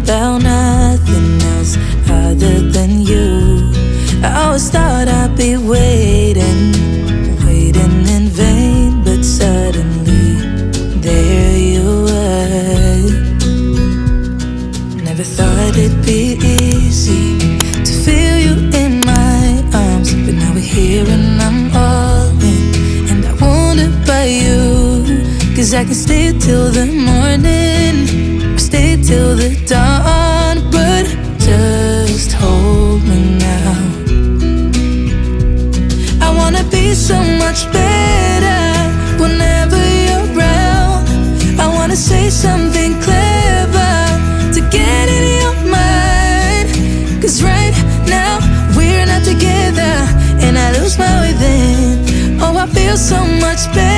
about nothing else other than you. I always thought I'd be waiting in vain, but suddenly there you were. Never thought it'd be easy to feel you in my arms, but now we're here and I'm all in, and I wonder about you. 'Cause I can stay till the morning, or stay till the dawn, but just hold me now. I wanna be so much better whenever you're around. I wanna say something clever to get in your mind. 'Cause right now we're not together, and I lose my way then. Oh, I feel so much better